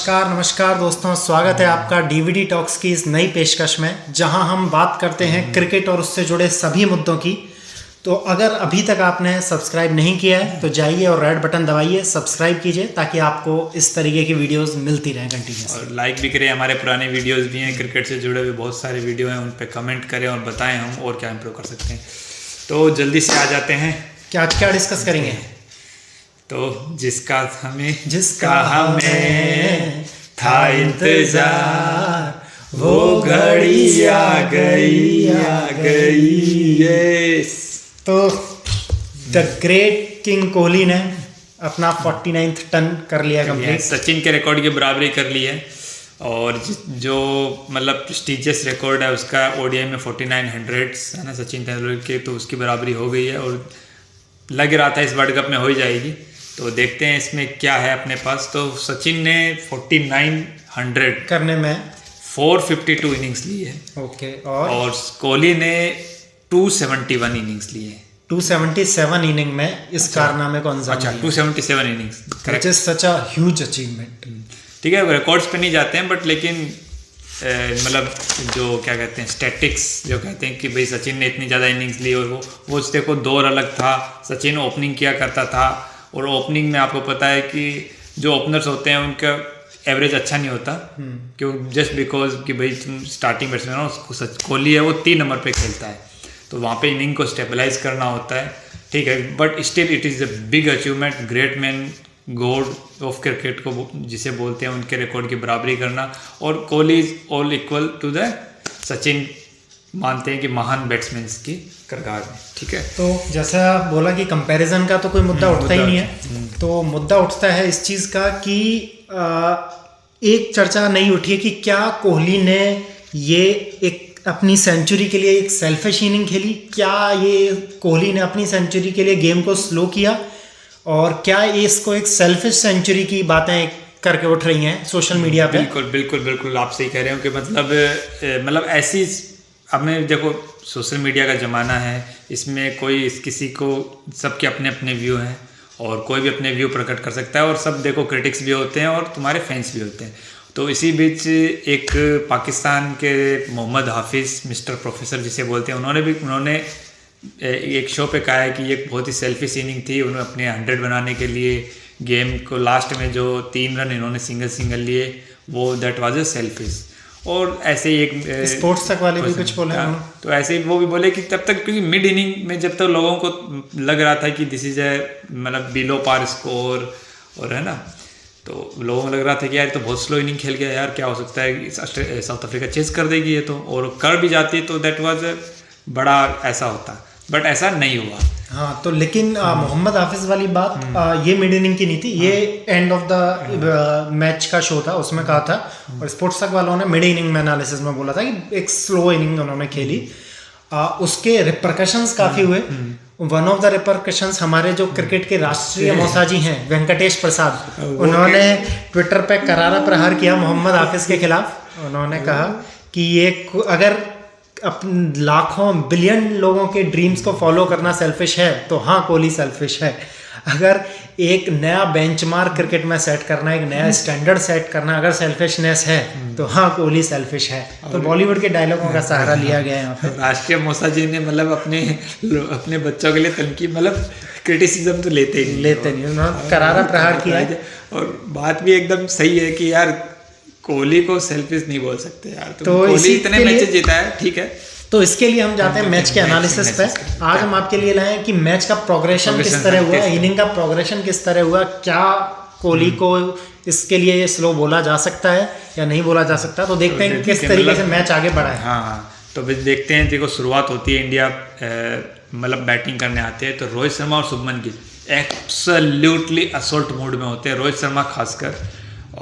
नमस्कार नमस्कार दोस्तों, स्वागत है आपका डीवीडी टॉक्स की इस नई पेशकश में, जहां हम बात करते हैं क्रिकेट और उससे जुड़े सभी मुद्दों की। तो अगर अभी तक आपने सब्सक्राइब नहीं किया है तो जाइए और रेड बटन दबाइए, सब्सक्राइब कीजिए ताकि आपको इस तरीके की वीडियोस मिलती रहें कंटिन्यूस। और लाइक भी करें, हमारे पुराने वीडियोस भी हैं, क्रिकेट से जुड़े हुए बहुत सारे वीडियो हैं, उन पे कमेंट करें और बताएं हम और क्या इम्प्रूव कर सकते हैं। तो जल्दी से आ जाते हैं, क्या क्या डिस्कस करेंगे। तो जिसका हमें था इंतजार वो घड़ी आ गई। यस, तो द ग्रेट किंग कोहली ने अपना 49th टर्न कर लिया कंप्लीट। सचिन के रिकॉर्ड की बराबरी कर ली है और जो मतलब प्रेस्टीजियस रिकॉर्ड है उसका ओडीआई में 4900 है ना सचिन तेंदुलकर के, तो उसकी बराबरी हो गई है और लग रहा था इस वर्ल्ड कप में हो ही जाएगी। तो देखते हैं इसमें क्या है अपने पास। तो सचिन ने 4900 करने में 452 इनिंग्स ली है। ओके, और कोहली ने 271 इनिंग्स ली है। 277 इनिंग में इस कारनामे को अंजाम दिया। 277 innings, which is such a huge achievement. ठीक है, रिकॉर्ड्स पे नहीं जाते हैं बट लेकिन मतलब जो क्या कहते हैं स्टैटिक्स जो कहते हैं कि भाई सचिन ने इतनी ज़्यादा इनिंग्स ली और वो देखो दौर अलग था। सचिन ओपनिंग किया करता था और ओपनिंग में आपको पता है कि जो ओपनर्स होते हैं उनका एवरेज अच्छा नहीं होता, क्यों? जस्ट बिकॉज कि भाई तुम स्टार्टिंग बैट्समैन हो, उसको कोहली है वो 3 नंबर पे खेलता है, तो वहाँ पे इनिंग को स्टेबलाइज करना होता है। ठीक है, but still it is a big achievement, great man, God of cricket को जिसे बोलते हैं, उनके रिकॉर्ड की बराबरी करना। और Kohli is all equal to the Sachin, मानते हैं कि महान बैट्समैन की कगार में। ठीक है, तो जैसा बोला कि कंपैरिजन का तो कोई मुद्दा उठता ही नहीं है, तो मुद्दा उठता है इस चीज़ का कि एक चर्चा नहीं उठी है कि क्या कोहली ने ये एक अपनी सेंचुरी के लिए एक सेल्फिश इनिंग खेली, क्या ये कोहली ने अपनी सेंचुरी के लिए गेम को स्लो किया, और क्या इसको एक सेल्फिश सेंचुरी की बातें करके उठ रही हैं सोशल मीडिया पे। बिल्कुल बिल्कुल बिल्कुल, आप सही कह रहे हो कि मतलब ऐसी, आपने देखो सोशल मीडिया का ज़माना है, इसमें कोई किसी को, सबके अपने अपने व्यू हैं और कोई भी अपने व्यू प्रकट कर सकता है, और सब देखो क्रिटिक्स भी होते हैं और तुम्हारे फैंस भी होते हैं। तो इसी बीच एक पाकिस्तान के मोहम्मद हाफिज़, मिस्टर प्रोफेसर जिसे बोलते हैं, उन्होंने एक शो पे कहा है कि ये बहुत ही सेल्फिश इनिंग थी। उन्होंने अपने 100 बनाने के लिए गेम को लास्ट में जो 3 रन इन्होंने सिंगल लिए, वो दैट वाज अ सेल्फिश। और ऐसे ही एक स्पोर्ट्स तक वाले भी कुछ बोले, तो ऐसे ही वो भी बोले कि तब तक, क्योंकि मिड इनिंग में जब तक लोगों को लग रहा था कि दिस इज ए मतलब बिलो पार स्कोर और है ना, तो लोगों को लग रहा था कि यार तो बहुत स्लो इनिंग खेल गया यार, क्या हो सकता है साउथ अफ्रीका चेस कर देगी ये तो, और कर भी जाती तो दैट वाज बड़ा ऐसा होता, बट ऐसा नहीं हुआ। हाँ, तो लेकिन मोहम्मद हाफिज वाली बात ये मिड इनिंग की नहीं थी, ये एंड ऑफ द मैच का शो था, उसमें कहा था। और स्पोर्ट्स तक वालों ने मिड इनिंग में एनालिसिस में बोला था कि एक स्लो इनिंग उन्होंने खेली, उसके रिपरकशंस काफ़ी हुए। वन ऑफ द रिपरकशंस हमारे जो क्रिकेट के राष्ट्रीय मौसाजी हैं वेंकटेश प्रसाद, उन्होंने ट्विटर पे करारा प्रहार किया मोहम्मद हाफिज के खिलाफ। उन्होंने कहा कि ये अगर लाखों बिलियन लोगों के ड्रीम्स को फॉलो करना सेल्फिश है तो हाँ, कोहली सेल्फिश है। अगर एक नया बेंचमार्क क्रिकेट में सेट करना, एक नया स्टैंडर्ड सेट करना अगर सेल्फिशनेस है तो हाँ, कोहली सेल्फिश है। तो बॉलीवुड के डायलॉगों का सहारा लिया गया है यहाँ पे। राष्ट्रीय मौसाजी ने मतलब अपने बच्चों के लिए तनकी, मतलब क्रिटिसिज्म तो लेते नहीं, उन्होंने करारा प्रहार किया है। और बात भी एकदम सही है कि यार कोहली को सेल्फिश नहीं बोल सकते यार, तो कोहली इतने मैचेस जीता है, ठीक है। तो इसके लिए हम जाते हैं मैच के एनालिसिस पे। आज हम आपके लिए लाए हैं कि मैच का प्रोग्रेशन किस तरह हुआ, इनिंग का प्रोग्रेशन किस तरह हुआ, क्या कोहली को इसके लिए ये स्लो बोला जा सकता है या नहीं बोला जा सकता। तो देखते हैं किस तरीके से मैच आगे बढ़ा है। हाँ, तो देखते हैं। देखो, शुरुआत होती है, इंडिया मतलब बैटिंग करने आते हैं, तो रोहित शर्मा और Shubman Gill absolutely assault mood में होते हैं, रोहित शर्मा खासकर।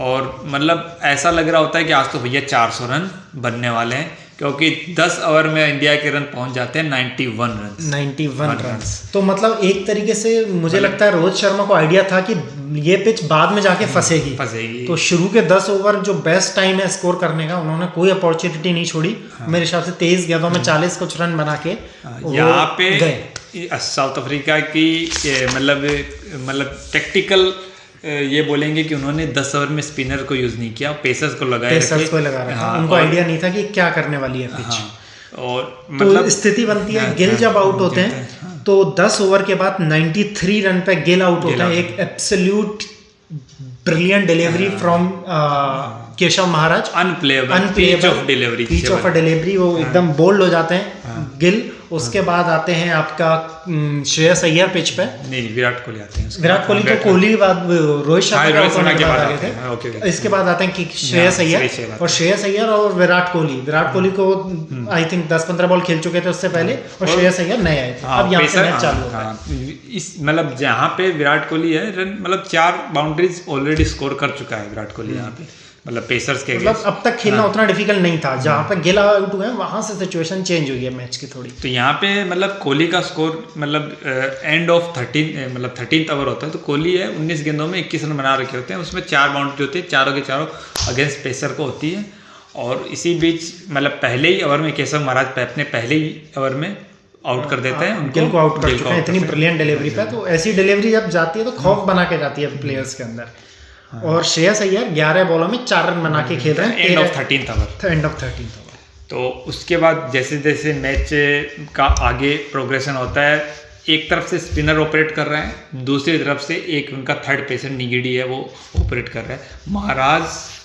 और मतलब ऐसा लग रहा होता है कि आज तो भैया 400 रन बनने वाले हैं, क्योंकि 10 ओवर में इंडिया के रन पहुंच जाते हैं 91 रन। तो मतलब एक तरीके से मुझे लगता है रोहित शर्मा को आइडिया था कि ये पिच बाद में जाके फंसेगी। तो शुरू के 10 ओवर जो बेस्ट टाइम है स्कोर करने का, उन्होंने कोई अपॉर्चुनिटी नहीं छोड़ी। मेरे हिसाब से 23 गेंदों में 40 कुछ रन बना के यहाँ पे साउथ अफ्रीका की मतलब टेक्टिकल ये बोलेंगे कि उन्होंने 10 ओवर में स्पिनर को यूज नहीं किया, पेसर्स को लगाए पेसर्स को लगा रखा। हाँ, उनको आइडिया नहीं था कि क्या करने वाली है पिच। हाँ, और तो मतलब स्थिति बनती है गिल जब आउट होते हैं तो 10 ओवर के बाद 93 रन पे गिल आउट होता है। एक absolute brilliant delivery from Keshav Maharaj, unplayable pitch of delivery, pitch of delivery, वो एकदम बोल्ड हो जाते हैं गिल। उसके बाद आते हैं आपका श्रेयस अय्यर पिच पे। नहीं, विराट कोहली आते हैं। विराट कोहली तो कोहली बाद रोहित शर्मा के बाद आ गए थे। इसके बाद आते हैं कि श्रेयस अय्यर, और श्रेयस अय्यर और विराट कोहली को आई थिंक 10-15 बॉल खेल चुके थे उससे पहले, और श्रेयस अय्यर नए आए थे। अब यहाँ से मैच चालू होता है। इस मतलब जहाँ पे विराट कोहली है रन, मतलब 4 बाउंड्रीज ऑलरेडी स्कोर कर चुका है विराट कोहली यहाँ पे, मतलब पेसर्स के मतलब अब तक खेलना उतना डिफिकल्ट नहीं था। जहाँ पे गिल आउट हुए वहां से सिचुएशन चेंज हुई है मैच की थोड़ी। तो यहाँ पे मतलब कोहली का स्कोर मतलब एंड ऑफ 13th ओवर होता है, तो कोहली है 19 गेंदों में 21 रन बना रखे होते हैं। उसमें 4 बाउंड्री होती है, चारों के चारों अगेंस्ट पेसर को होती है। और इसी बीच मतलब पहले ही ओवर में केशव महाराज अपने पहले ही ओवर में आउट कर देते हैं, गिल को आउट कर चुके हैं इतनी ब्रिलियंट डिलीवरी पे। तो ऐसी डिलीवरी जब जाती है तो खौफ बना के जाती है प्लेयर्स के अंदर। और श्रेयस अय्यर 11 बॉलों में 4 रन बना के खेल रहे हैं एंड ऑफ 13th ओवर। तो उसके बाद जैसे जैसे मैच का आगे प्रोग्रेशन होता है, एक तरफ से स्पिनर ऑपरेट कर रहे हैं, दूसरी तरफ से एक उनका थर्ड पेसर निगिडी है वो ऑपरेट कर रहा है। महाराज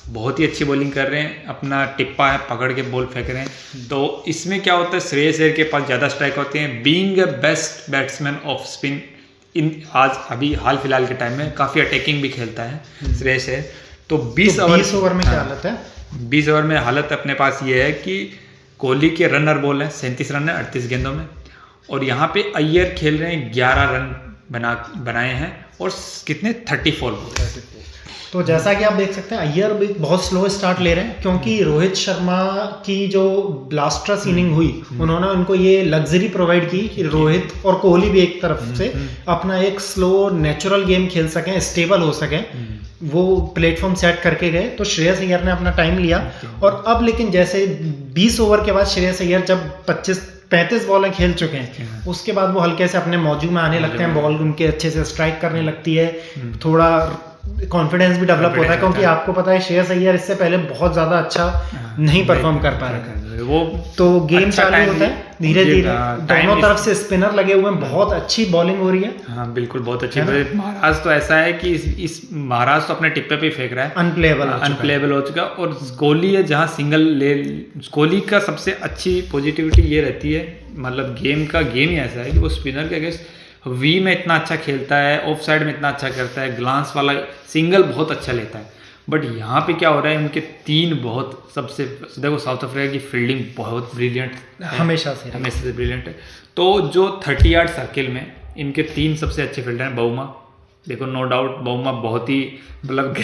बहुत ही अच्छी बॉलिंग कर रहे हैं, अपना टिप्पा है पकड़ के बॉल फेंक रहे हैं। तो इसमें क्या होता है, श्रेयस अय्यर के पास ज़्यादा स्ट्राइक होते हैं। Being a best batsman off spin आज अभी हाल फिलहाल के टाइम में काफ़ी अटैकिंग भी खेलता है श्रेयस अय्यर। तो 20 ओवर में क्या हालत है? 20 ओवर में हालत अपने पास ये है कि कोहली के रनर बॉल है 37 रन है 38 गेंदों में, और यहाँ पे अय्यर खेल रहे हैं 11 रन बनाए हैं और कितने 34 बॉल। तो जैसा कि आप देख सकते हैं अय्यर भी बहुत स्लो स्टार्ट ले रहे हैं, क्योंकि रोहित शर्मा की जो ब्लास्टर्स इनिंग हुई उन्होंने उनको ये लग्जरी प्रोवाइड की कि रोहित और कोहली भी एक तरफ से अपना एक स्लो नेचुरल गेम खेल सकें, स्टेबल हो सकें, वो प्लेटफॉर्म सेट करके गए। तो श्रेयस अय्यर ने अपना टाइम लिया। और अब लेकिन जैसे 20 ओवर के बाद श्रेयस अय्यर जब 35 बॉलें खेल चुके हैं, उसके बाद वो हल्के से अपने मौजू में आने लगते हैं, बॉल उनके अच्छे से स्ट्राइक करने लगती है, थोड़ा कॉन्फिडेंस भी डेवलप होता है। क्योंकि आपको पता है श्रेयस अय्यर इससे पहले बहुत ज्यादा अच्छा नहीं परफॉर्म कर पा रहे, वो तो गेम अच्छा चालू होता है धीरे धीरे, दोनों तरफ से स्पिनर लगे हुए हैं, बहुत अच्छी बॉलिंग हो रही है। हाँ बिल्कुल, बहुत अच्छी। महाराज तो ऐसा है कि इस महाराज तो अपने टिप्पे पे फेंक रहा है, अनप्लेएबल हो चुका। और कोहली है जहाँ सिंगल ले, कोहली का सबसे अच्छी पॉजिटिविटी ये रहती है, मतलब गेम ही ऐसा है कि वो स्पिनर के अगेंस्ट वी में इतना अच्छा खेलता है, ऑफ साइड में इतना अच्छा करता है, ग्लांस वाला सिंगल बहुत अच्छा लेता है। बट यहाँ पे क्या हो रहा है, उनके 3 बहुत सबसे देखो साउथ अफ्रीका की फील्डिंग बहुत ब्रिलियंट हमेशा से ब्रिलियंट है। तो जो 30 यार्ड सर्किल में इनके 3 सबसे अच्छे फील्डर हैं। बाउमा देखो, नो डाउट बाउमा बहुत ही मतलब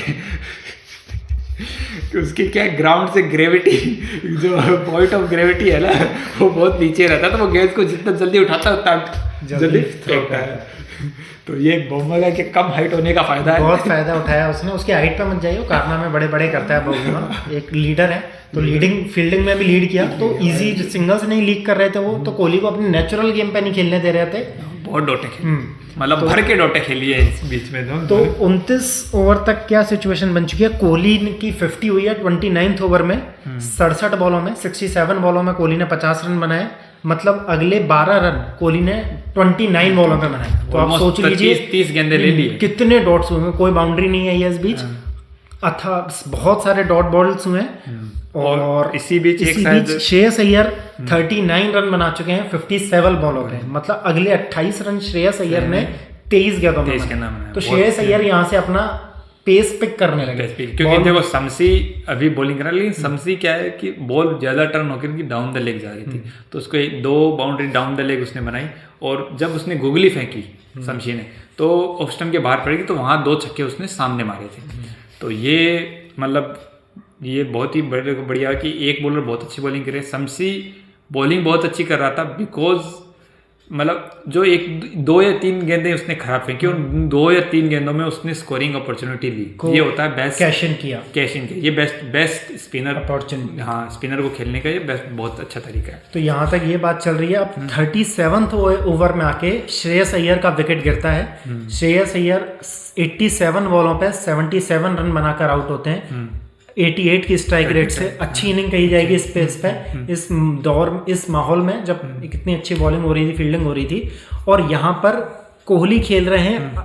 उसकी क्या ग्राउंड से ग्रेविटी, जो पॉइंट ऑफ ग्रेविटी है ना, वो बहुत नीचे रहता है, तो वो गेंद को जितना जल्दी उठाता है उतना जल्दी फेंकता है। तो ये बाउमा के कम हाइट होने का फायदा है, बहुत फायदा उठाया उसने। उसकी हाइट पे मत जाइए, कारनामे बड़े बड़े करता है बाउमा, एक लीडर है। तो फील्डिंग में भी लीड किया, तो इजी सिंगल्स नहीं लीक कर रहे थे वो, तो कोहली को अपने नेचुरल गेम पे नहीं खेलने दे रहे थे, बहुत डोटे खेले, मतलब भर के डोटे खेली है इस बीच में। तो 29 ओवर तक क्या सिचुएशन बन चुकी है, कोहली की 50 हुई है 29th ओवर में, 67 बॉलों में 67 बॉलों में कोहली ने 50 रन बनाए। मतलब अगले 12 रन कोहली ने 29 बॉलों पे बनाए। तो आप सोच लीजिए 30 गेंदे ले लिए, कितने डॉट्स हुए, कोई बाउंड्री नहीं है इस बीच, अथा बहुत सारे डॉट बॉल्स हुए। और इसी बीच श्रेयस अय्यर 39 रन बना चुके हैं 57 बॉलों पे। मतलब अगले 28 रन श्रेयस अय्यर ने 23 गेंदों में बनाए। तो श्रेयस अय्यर यहाँ से अपना पेस पिक करने लगे, क्योंकि देखो शमसी अभी बॉलिंग कर रहा है, लेकिन शमसी क्या है कि बॉल ज्यादा टर्न होकर डाउन द लेग जा रही थी, तो उसको 2 बाउंड्री डाउन द लेग उसने बनाई। और जब उसने गुगली फेंकी शमसी ने, तो ऑफ स्टंप के बाहर पड़ेगी, तो वहां 2 छक्के उसने सामने मारे थे। तो ये मतलब ये बहुत ही बढ़िया कि एक बॉलर बहुत अच्छी बॉलिंग करे। शमसी बॉलिंग बहुत अच्छी कर रहा था, बिकॉज मतलब जो एक 2 या 3 गेंदें उसने खराब फेंकी और 2 या 3 गेंदों में उसने स्कोरिंग अपॉर्चुनिटी ली। ये होता है बेस्ट कैश इन किया, ये बेस्ट स्पिनर अपॉर्चुनिटी। हाँ, स्पिनर को खेलने का ये बेस्ट बहुत अच्छा तरीका है। तो यहाँ तक ये बात चल रही है। अब 37वें ओवर में आके श्रेयस अय्यर का विकेट गिरता है। श्रेयस अय्यर 87 बॉलों पे 77 रन बनाकर आउट होते हैं 88 की स्ट्राइक रेट से। अच्छी इनिंग कही जाएगी इस पेस पे, इस माहौल में जब इतनी अच्छी बॉलिंग हो रही थी, फील्डिंग हो रही थी। और यहाँ पर कोहली खेल रहे हैं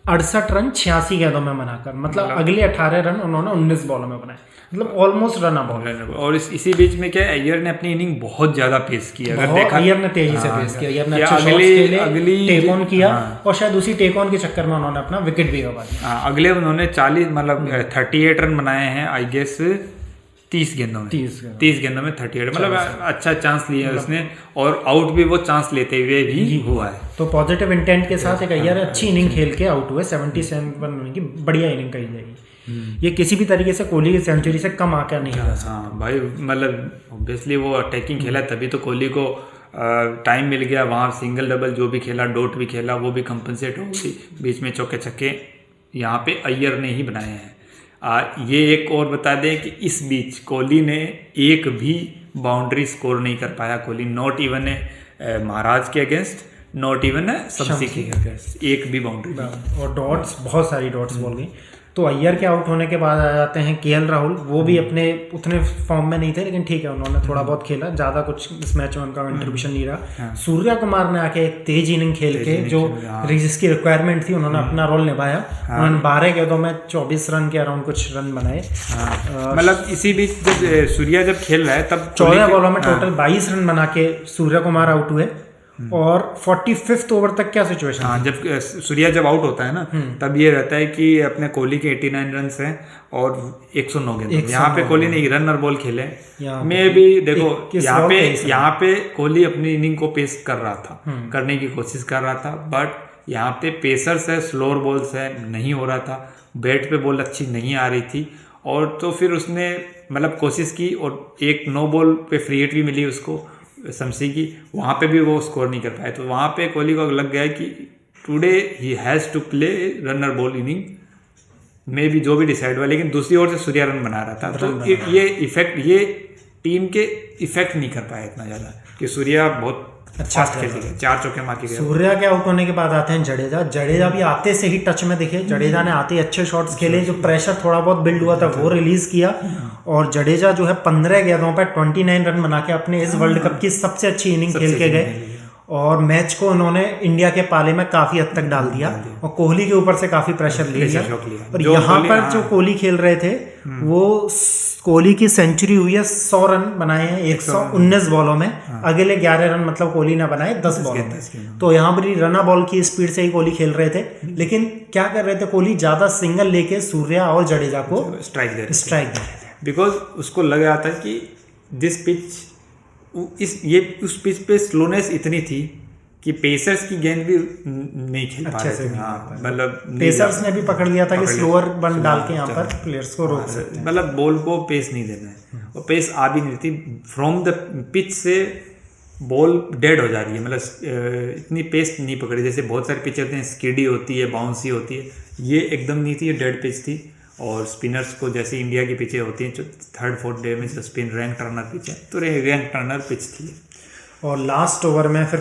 68 रन 86 गेंदों में बनाकर, मतलब अगले 18 रन उन्होंने 19 बॉलों में बनाए, मतलब ऑलमोस्ट रन बॉल। और इसी बीच में क्या अय्यर ने अपनी इनिंग बहुत ज्यादा पेश की। अगर देखा अय्यर ने तेजी से पेश किया, अय्यर ने अच्छे शॉट्स खेले, अगली टेक ऑन किया और शायद उसी टेक ऑन के चक्कर में उन्होंने अपना विकेट भी गवा दिया। अगले उन्होंने 40 मतलब 38 रन बनाए हैं आई गेस 30 गेंदों में 30 गेंदों में 38, मतलब अच्छा चांस लिया उसने और आउट भी वो चांस लेते हुए भी हुआ है। तो पॉजिटिव इंटेंट के साथ एक अय्यर अच्छी इनिंग खेल के आउट हुए 77 रन की बढ़िया इनिंग कही जाएगी। ये किसी भी तरीके से कोहली की सेंचुरी से कम आकर नहीं रहा। हाँ भाई, मतलब ऑब्वियसली वो अटैकिंग खेला तभी तो कोहली को टाइम मिल गया वहाँ। सिंगल डबल जो भी खेला, डॉट भी खेला, वो भी कंपनसेट हो गई। बीच में चौके छक्के यहाँ पे अय्यर ने ही बनाए हैं। ये एक और बता दें कि इस बीच कोहली ने एक भी बाउंड्री स्कोर नहीं कर पाया। कोहली नॉट इवन है महाराज के अगेंस्ट, नॉट इवन है शम्सी के अगेंस्ट, एक भी बाउंड्री। और डॉट्स, बहुत सारी डॉट्स बोल गई। तो अय्यर के आउट होने के बाद आ जाते हैं केएल राहुल। वो भी अपने उतने फॉर्म में नहीं थे, लेकिन ठीक है उन्होंने थोड़ा बहुत खेला, ज़्यादा कुछ इस मैच में उनका कंट्रीब्यूशन नहीं रहा। सूर्या कुमार ने आके एक तेज इनिंग खेल के जो जिसकी रिक्वायरमेंट थी उन्होंने अपना रोल निभाया। उन्होंने 12 गेंदों में 24 रन के अराउंड कुछ रन बनाए। मतलब इसी बीच जब सूर्या जब खेल रहा है तब 14 बॉलों में टोटल 22 रन बना के सूर्या कुमार आउट हुए। और 45th ओवर तक क्या सिचुएशन? हाँ, जब सूर्या जब आउट होता है ना तब ये रहता है कि अपने कोहली के 89 रन हैं और 109 गेंद। यहाँ पे कोहली ने रनर बॉल खेले में भी देखो यहाँ पे कोहली अपनी इनिंग को पेस कर रहा था, करने की कोशिश कर रहा था, बट यहाँ पे पेसर्स है, स्लोअर बॉल्स है, नहीं हो रहा था। बैट पे बॉल अच्छी नहीं आ रही थी और तो फिर उसने मतलब कोशिश की और एक 9 बॉल पे फ्री हिट भी मिली उसको शम्सी की, वहाँ पे भी वो स्कोर नहीं कर पाए। तो वहाँ पे कोहली को लग गया कि today he has to play runner ball inning में भी जो भी डिसाइड हुआ। लेकिन दूसरी ओर से सूर्या रन बना रहा था, तो ये इफेक्ट ये टीम के इफेक्ट नहीं कर पाया इतना ज़्यादा कि सूर्या बहुत अच्छा खेल गया, 4 चौके मार के गया। सूर्या के आउट होने के बाद आते हैं जडेजा भी आते से ही टच में दिखे। जडेजा ने आते ही अच्छे शॉट्स खेले, जो प्रेशर थोड़ा बहुत बिल्ड हुआ था वो रिलीज किया। और जडेजा जो है 15 गेंदों पर 29 रन बना के अपने इस वर्ल्ड कप की सबसे अच्छी इनिंग खेल के गए और मैच को उन्होंने इंडिया के पाले में काफी हद तक डाल दिया और कोहली के ऊपर से काफी प्रेशर ले लिया। और यहाँ पर जो कोहली खेल रहे थे वो कोहली की सेंचुरी हुई है, 100 रन बनाए हैं 119 बॉलों में। अगले 11 रन मतलब कोहली ने बनाए 10 बॉलों में। तो यहाँ पर रना बॉल की स्पीड से ही कोहली खेल रहे थे, लेकिन क्या कर रहे थे कोहली, ज्यादा सिंगल लेके सूर्या और जडेजा को स्ट्राइक दे रहे थे। बिकॉज उसको लग रहा था कि दिस पिच उस पिच पे स्लोनेस इतनी थी कि पेसर्स की गेंद भी नहीं खेल पा रहे थे। मतलब पेसर्स ने भी पकड़ लिया था कि स्लोअर बन डाल के यहाँ पर प्लेयर्स को रोक सकते हैं, मतलब बॉल को पेस नहीं देना है और पेस आ भी नहीं थी। फ्रॉम द पिच से बॉल डेड हो जा रही है, मतलब इतनी पेस नहीं पकड़ी। जैसे बहुत सारे पिच होते हैं, स्किडी होती है, बाउंसी होती है, ये एकदम नहीं थी, ये डेड पिच थी। और स्पिनर्स को जैसे इंडिया की पिचें होती हैं 3rd 4th डे में जो स्पिन रैंक टर्नर पिच है, तो रैंक टर्नर पिच थी। और लास्ट ओवर में फिर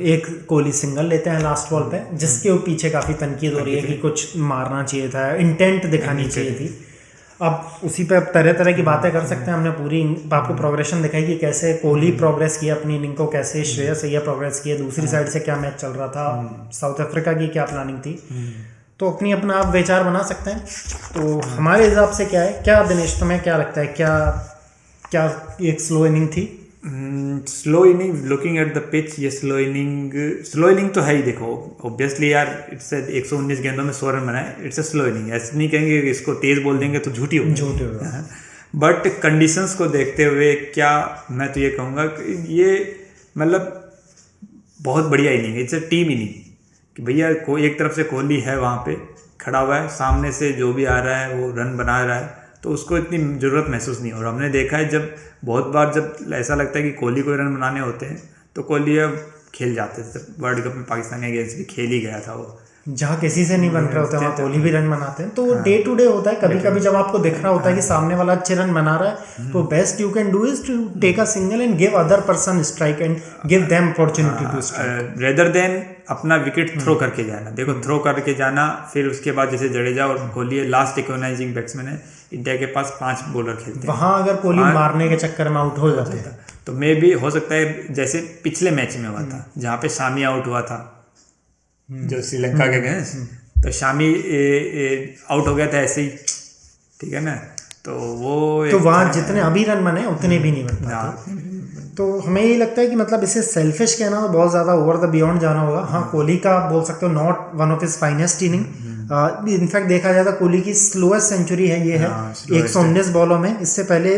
एक कोहली सिंगल लेते हैं लास्ट बॉल पे, जिसके पीछे काफ़ी तनकीद हो रही है कि कुछ मारना चाहिए था, इंटेंट दिखानी चाहिए थी। अब उसी पे तरह तरह की बातें कर सकते हैं। हमने पूरी आपको प्रोग्रेशन दिखाई कि कैसे कोहली प्रोग्रेस किया अपनी इनिंग को, कैसे श्रेयस अय्यर प्रोग्रेस किया, दूसरी साइड से क्या मैच चल रहा था, साउथ अफ्रीका की क्या प्लानिंग थी, तो अपनी अपना आप विचार बना सकते हैं। तो हमारे हिसाब से क्या है, क्या दिनेश तुम्हें क्या लगता है, क्या एक स्लो इनिंग थी? Slow inning looking at the pitch, ये स्लो इनिंग तो है ही। देखो ऑब्वियसली यार, इट्स 119 गेंदों में 100 रन बनाए, इट्स अ स्लो इनिंग। ऐसे नहीं कहेंगे कि इसको तेज बोल देंगे तो झूठी होगा। बट कंडीशंस को देखते हुए क्या मैं तो ये कहूँगा कि ये मतलब बहुत बढ़िया इनिंग है। इट्स अ टीम इनिंग कि भैया कोई एक तरफ से कोहली है वहाँ पे खड़ा हुआ है, सामने से जो भी आ रहा है वो रन बना रहा है, तो उसको इतनी ज़रूरत महसूस नहीं हो रहा। हमने देखा है जब बहुत बार जब ऐसा लगता है कि कोहली को रन बनाने होते हैं तो कोहली अब खेल जाते थे। वर्ल्ड कप में पाकिस्तान के अगेंस्ट भी खेल ही गया था वो, जहाँ किसी से नहीं बन रहे होते वहाँ कोहली भी रन बनाते हैं। तो डे टू डे होता है, कभी कभी जब आपको दिख रहा होता है कि सामने वाला अच्छे रन बना रहा है, तो best you can do is to take a single and give other person strike and give them opportunity to strike, rather than अपना विकेट थ्रो करके जाना। देखो थ्रो करके जाना, फिर उसके बाद जैसे जडेजा और कोहली लास्ट इक्वलाइजिंग बैट्समैन है, इंडिया के पास 5 बॉलर खेलते हैं। वहाँ अगर कोहली मारने के चक्कर में आउट हो जाते हैं तो मे भी हो सकता है जैसे पिछले मैच में हुआ था जहाँ पे शामी आउट हुआ था जो श्रीलंका के अगेंस्ट, तो शामी आउट हो गया था ऐसे ही, ठीक है ना। तो वो तो वहाँ जितने अभी रन बने उतने भी नहीं बन पाते। तो हमें यही लगता है कि मतलब इसे सेल्फिश कहना तो बहुत ज़्यादा ओवर द बियॉन्ड जाना होगा। हाँ, कोहली का बोल सकते हो not one of his finest inning. In fact देखा जाए तो कोहली की स्लोएस्ट सेंचुरी है ये है 119 बॉलों में। इससे पहले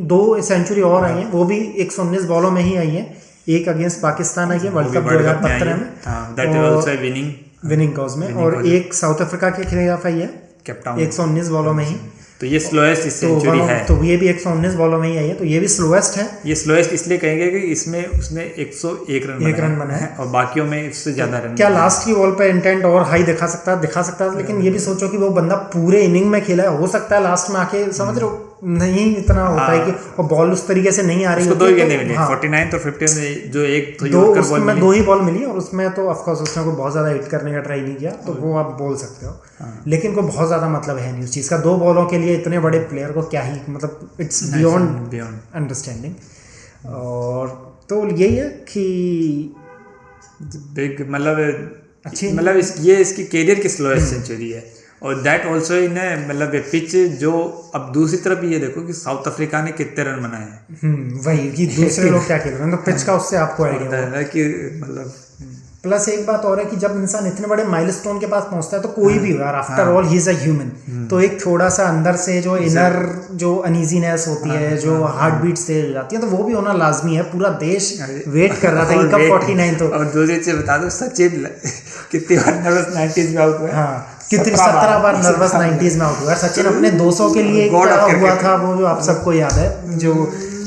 2 सेंचुरी और आई हैं, वो भी 119 बॉलों में ही आई हैं। एक अगेंस्ट पाकिस्तान आई है वर्ल्ड कप 2015 में विनिंग कॉज में, और एक साउथ अफ्रीका के खिलाफ आई है 119 बॉलों में ही। तो ये स्लोएस्ट सेंचुरी है, तो ये भी 119 बॉलों में ही आई है, तो ये भी स्लोएस्ट है। ये स्लोएस्ट इसलिए कहेंगे कि इसमें उसने 101 रन बनाए हैं और बाकियों में इससे ज्यादा रन। क्या लास्ट की बॉल पे इंटेंट और हाई दिखा सकता है, लेकिन ये भी सोचो कि वो बंदा पूरे इनिंग में खेला है, हो सकता है लास्ट में आके समझ रहे हो नहीं इतना होता है कि और बॉल उस तरीके से नहीं आ रही है। 2 ही गेंदें मिली, 49 और 50 में जो एक उसमें 2 ही बॉल मिली, और उसमें तो ऑफ कोर्स उसने कोई बहुत ज्यादा हिट करने का ट्राई नहीं किया, तो वो आप बोल सकते हो। लेकिन कोई बहुत ज्यादा मतलब है नहीं उस चीज़ का। 2 बॉलों के लिए इतने बड़े प्लेयर को क्या ही मतलब, इट्स बियॉन्ड अंडरस्टैंडिंग। और तो यही है कि बिग मतलब ये इसकी कैरियर की स्लोएस्ट सेंचुरी है। और दैट ऑल्सो इन मतलब पिच जो अब दूसरी तरफ ये देखो कि साउथ अफ्रीका ने कितने रन बनाए हैं, वही कि दूसरे लोग क्या खेल रहे हैं, तो पिच का उससे आपको आइडिया है कि मतलब। प्लस एक बात और है कि जब इंसान इतने बड़े माइलस्टोन के पास पहुंचता है तो कोई भी हो यार, after all he is a human, तो एक थोड़ा सा अंदर से जो इनर जो अनईजीनेस होती है, जो हार्ट बीट तेज हो जाती है, तो वो भी होना लाजमी है। पूरा देश वेट कर रहा था कि कब 49 तो। और दूसरी चीज बता दो, सचिन कितनी बार नर्वस 90s में आउट हुआ। हाँ, कितनी 17 बार नर्वस 90s में आउट हुआ। सचिन अपने 200 के लिए क्या हुआ था वो जो आप सबको याद है, जो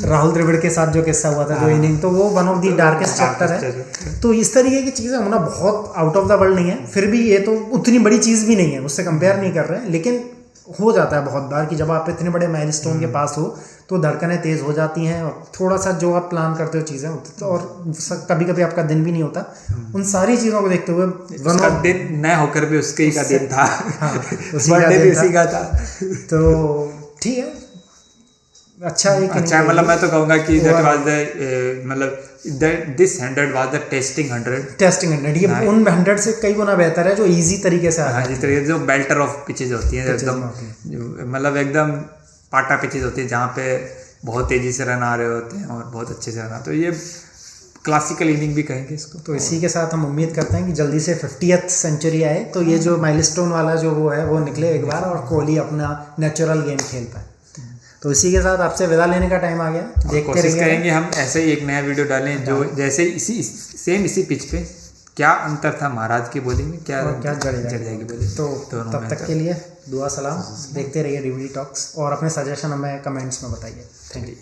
राहुल द्रविड़ के साथ जो किस्सा हुआ था जो इनिंग, तो वो one of the darkest chapter है। तो इस तरीके की चीज़ें होना बहुत आउट ऑफ द वर्ल्ड नहीं है, फिर भी ये तो उतनी बड़ी चीज़ भी नहीं है, उससे कंपेयर नहीं कर रहे हैं, लेकिन हो जाता है बहुत बार कि जब आप इतने बड़े माइलस्टोन के पास हो तो धड़कनें तेज़ हो जाती हैं, और थोड़ा सा जो आप प्लान करते हो चीज़ें होती, तो और कभी कभी आपका दिन भी नहीं होता। उन सारी चीज़ों को देखते हुए दिन न होकर भी उसके ही का दिन था। हाँ, उसी का था। तो ठीक है, अच्छा मतलब मैं तो कहूँगा कि दैट वाज द मतलब दिस 100 वाज द टेस्टिंग 100। ये उन 100 से कई गुना बेहतर है जो इजी तरीके से आता है। जिस तरीके जो बेल्टर ऑफ पिचेज होती हैं एकदम, मतलब एकदम पाटा पिचेज होती है जहाँ पे बहुत तेजी से रन आ रहे होते हैं और बहुत अच्छे से रन आते हैं, तो ये क्लासिकल इनिंग भी कहेंगे इसको। तो इसी के साथ हम उम्मीद करते हैं कि जल्दी से 50th सेंचुरी आए, तो ये जो माइलस्टोन वाला जो वो है वो निकले एक बार, और कोहली अपना नेचुरल गेम खेल पाए। तो इसी के साथ आपसे विदा लेने का टाइम आ गया। देखते रहेंगे हम ऐसे ही एक नया वीडियो डालें जो जैसे इसी पिच पे क्या अंतर था महाराज की बॉलिंग में, क्या जडेजा की बॉलिंग। तो तब तक के लिए दुआ सलाम, देखते रहिए डीवीडी टॉक्स, और अपने सजेशन हमें कमेंट्स में बताइए। Thank you.